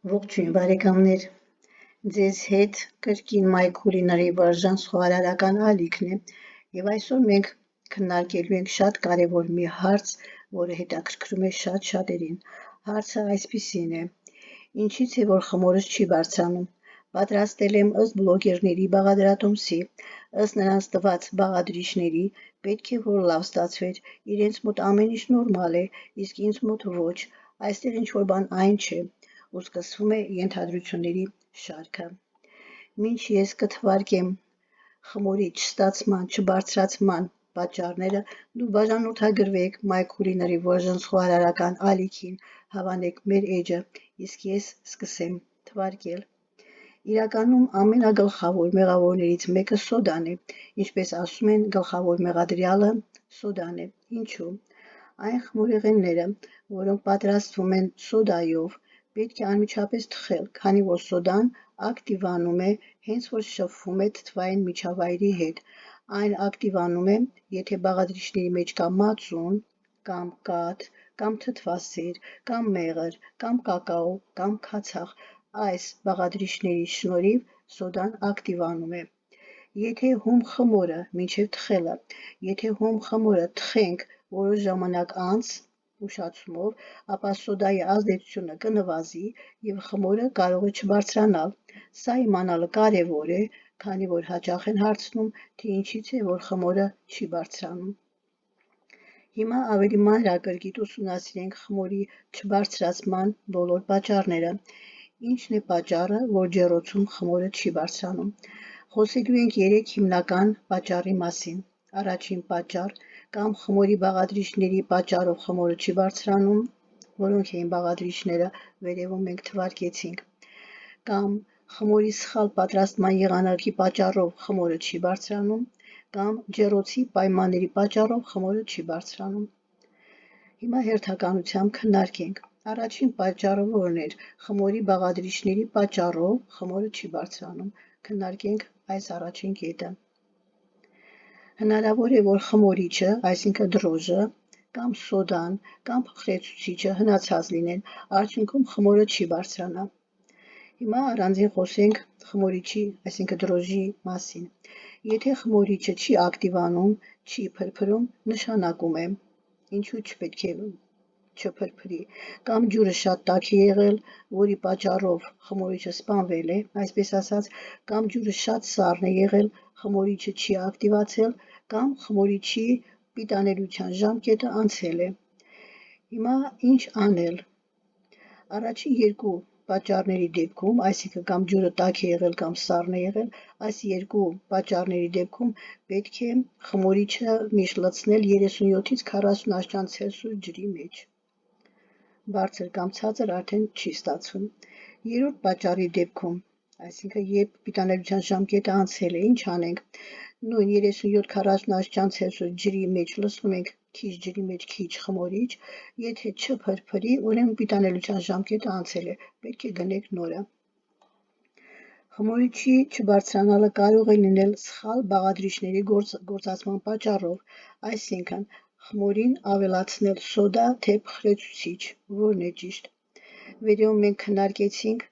Ողջույն բարեկամներ, ձեզ հետ կրկին MyCulinary Versions խոհարարական ալիքն է եւ այսօր մենք քննարկելու ենք շատ կարեւոր մի հարց, որը հետաքրքրում է շատ շատերին։ Հարցը այսպիսին է. ինչից է որ խմորս չի բարձրանում։ Պատրաստել եմ ըստ բլոգերների բաղադրատոմսի, ըստ նրանց տված բաղադրիչների, պետք է որ լավ ստացվեր, իրենց մոտ ամեն ինչ նորմալ է, իսկ ինձ մոտ ոչ, այստեղ ինչ որ բան այն չէ, ու սկսվում է ենթադրությունների շարքը։ Մինչ ես կթվարկեմ խմորի չստացման, չբարձրացման պատճառները, դու բաժանորդագրվեք MyCulinary Versions խոհարարական ալիքին, հավանեք մեր էջը, իսկ ես սկսեմ թվարկել։ Իրականում ամենագլխավոր մեղավորներից մեկը սոդան է, ինչպես ասում են, գլխավոր մեղադրյալը սոդան է։ Ինչու՞։ Այն խմորեղենները, որոնք պատրաստվում են սոդայով, պետք է անմիջապես թխել, քանի որ սոդան ակտիվանում է, հենց որ շփվում է թթվային միջավայրի հետ։ Այն ակտիվանում է, եթե բաղադրիչների մեջ կա մածուն, կամ կաթ, կամ թթվասեր, կամ մեղր, կամ կակաո, կամ քացախ, այս բաղադրիչների շնորհիվ սոդան ակտիվանում է։ Եթե հում խմորը մինչև թխելը, եթե հում խմորը թխենք որոշ ժամանակ անց, ուշացումով, ապա սոդայի ազդեցությունը կնվազի եւ խմորը կարող է չբարձրանալ։ Սա իմանալը կարեւոր է, քանի որ հաճախ են հարցնում, թե ինչից է որ խմորը չի բարձրանում։ Հիմա ավելի մանրակրկիտ ուսումնասիրենք խմորի չբարձրացման բոլոր պատճառները։ Ինչն է պատճառը, որ ջեռոցում խմորը չի բարձրանում։ Խոսելու ենք 3 հիմնական պատճառի մասին։ Առաջին պատճառ կամ խմորի բաղադրիչների պատճառով խմորը չի բարձրանում, որոնք էին բաղադրիչները, վերևում մենք թվարկեցինք, կամ խմորի սխալ պատրաստման եղանակի պատճառով խմորը չի բարձրանում, կամ ջեռոցի պայմանների պատճառով խմորը չի բարձրանում։ Հիմա հերթականությամբ քննարկենք։ Առաջին պատճառը որն էր։ Խմորի բաղադրիչների պատճառով խմորը չի բարձրանում։ Քննարկենք այս առաջին կետը։ Հնարավոր է, որ խմորիչը, այսինքն դրոժը, կամ սոդան, կամ փխրեցուցիչը հնացած լինեն, արդյունքում խմորը չի բարձրանա։ Հիմա առանձին խոսենք խմորիչի, այսինքն դրոժի մասին։ Եթե խմորիչը չի ակտիվանում, չի փրփրում, նշանակում է, ինչու չպետք է չփրփրի, կամ ջուրը շատ տաք է եղել, որի պատճառով խմորիչը սպանվել է, այսպես ասած, կամ ջուրը շատ սառն է եղել, խմորիչը չի ակտիվացել, կամ խմորիչի պիտանելիության ժամկետը անցել է։ Հիմա ինչ անել։ Առաջին երկու պատճառների դեպքում, այսինքն կամ ջուրը տաք է եղել կամ սառն է եղել, այս երկու պատճառների դեպքում պետք է խմորիչը միշտ լցնել 37-ից 40 աստիճան Ցելսիուս ջրի մեջ։ Բարձր կամ ցածր արդեն չի ստացվում։ Երրորդ պատճառի դեպքում, այսինքն երբ պիտանելիության ժամկետը անցել է, ինչ անենք։ Նույն 37-40 աստիճան Ցելսիուս ջրի մեջ լցնում ենք քիչ ջրի մեջ քիչ խմորիչ, եթե չփրփրի, ուրեմն պիտանելիության ժամկետը անցել է, պետք է գնենք նորը։ Խմորիչի չբարձրանալը կարող է լինել սխալ բաղադրիչների գործածման պատճառով, այսինքն խմորին ավելացնել սոդա թե փխրեցուցիչ, որն է ճիշտ։ Վերևում մենք քննարկեցինք,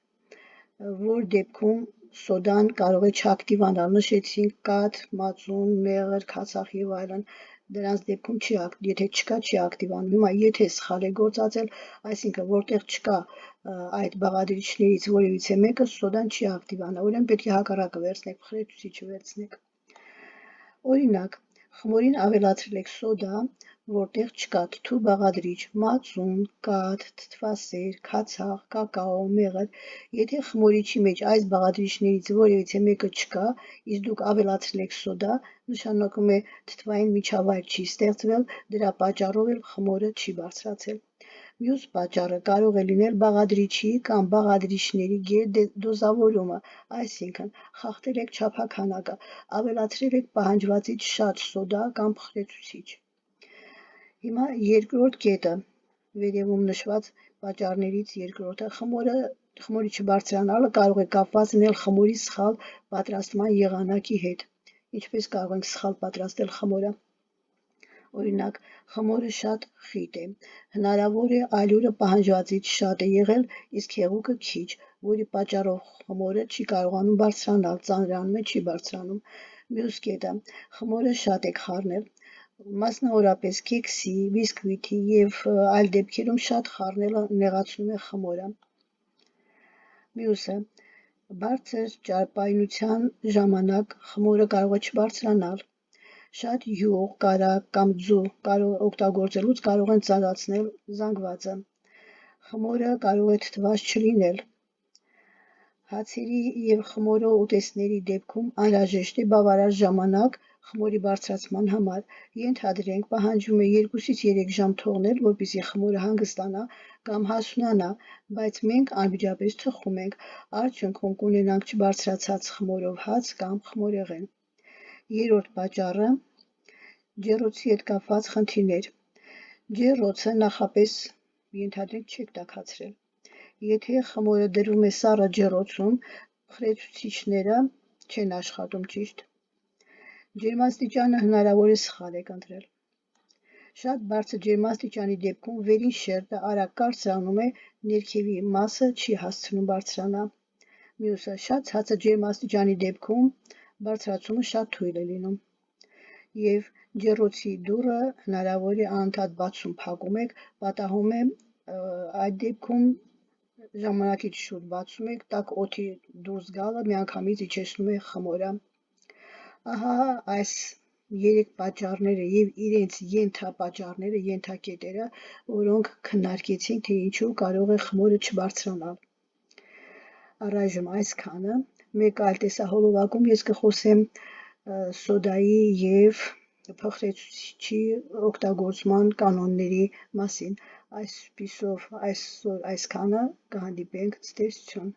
որ դեպքում սոդան կարող է չակտիվանալ, նշեցինք կաթ, մածուն, մեղր, քացախ եւ այլն, դրանց դեպքում եթե չկա, չի ակտիվանում։ Հիմա եթե սխալ է գործածել, այսինքն որտեղ չկա այդ բաղադրիչներից որևիցե մեկը, սոդան չի ակտիվանա, ուրեմն պետք է հակառակը վերցնեք, փխրեցուցիչը վերցնեք։ Օրինակ, խմորին ավելացրել եք սոդա, որտեղ չկա թթու բաղադրիչ, մածուն, կաթ, թթվասեր, քացախ, կակաո, մեղր, եթե խմորիչի մեջ այս բաղադրիչներից որևիցե մեկը չկա, իսկ դուք ավելացրել եք սոդա, նշանակում է թթվային միջավայր չի ստեղծվել, դրա պատճառով էլ խմորը չի բարձրացել։ Մյուս պատճառը կարող է լինել բաղադրիչի կամ բաղադրիչների գերդոզավորումը, այսինքն խախտել եք չափաքանակը, ավելացրել եք պահանջվածից շատ սոդա կամ փխրեցուցիչ։ Հիմա երկրորդ կետը, վերևում նշված պատճառներից երկրորդը, խմորի չբարձրանալը կարող է կապված լինել խմորի սխալ պատրաստման եղանակի հետ։ Ինչպես կարող ենք սխալ պատրաստել խմորը։ Օրինակ, խմորը շատ խիտ է, հնարավոր է ալյուրը պահանջվածից շատ է եղել, իսկ հեղուկը քիչ, որի պատճառով խմորը չի կարողանում բարձրանալ, ծանրանում է, չի բարձրանում։ Մյուս կետը, խմորը շատ եք խառնել, մասնավորապես քեքսի, բիսկվիթի և այլ դեպքերում շատ խառնելը նեղացնում է խմորը։ Մյուսը, բարձր ճարպայնության ժամանակ խմորը կարող է չբարձրանալ։ Շատ յուղ, կարագ կամ ձու օգտագործելուց կարող են ծալացնել զանգվածը։ Խմորը կարող է թթված չլինել։ Հացերի և խմորող ուտեստների դեպքում անհրաժեշտ է բավարար ժամանակ խմորի բարձրացման համար։ Ենթադրենք, պահանջվում է 2-ից 3 ժամ թողնել, որպեսզի խմորը հանգստանա կամ հասունանա, բայց մենք անմիջապես թխում ենք, արդյունքում կունենանք չբարձրացած խմորով հաց կամ խմորեղեն։ Երրորդ պատճառը ջեռոցի հետ կապված խնդիրներ։ Ջեռոցը նախապես ենթադրենք չեք տաքացրել։ Եթե խմորը դրվում է սառը ջեռոցում, փխրեցուցիչները չեն աշխատում ճիշտ։ Ջերմաստիճանը հնարավոր է սխալ եք ընտրել։ Շատ բարձր ջերմաստիճանի դեպքում վերին շերտը արագ կարծրանում է, ներքևի մասը չի հասցնում բարձրանալ։ Մյուսը, շատ ցածր ջերմաստիճանի դեպքում բարձրացումը շատ թույլ է լինում։ Եվ ջեռոցի դուռը հնարավոր է անընդհատ բացում փակում եք, պատահում է այդ դեպքում ժամանակից շուտ բացում եք, տաք օդի դուրս գալը միանգամից իջեցնում է խմորը։ Ահա այս 3 պատճառները և իրենց ենթապատճառները, ենթակետերը, որոնք քննարկեցինք, թե ինչու կարող է խմորը չբարձրանալ։ Առայժմ այսքանը, մեկ այլ տեսահոլովակում ես կխոսեմ սոդայի և փխրեցուցիչի օգտագործման կանոնների մասին։ Այսպիսով այսօր այսքանը, կհանդիպենք, ցտեսություն։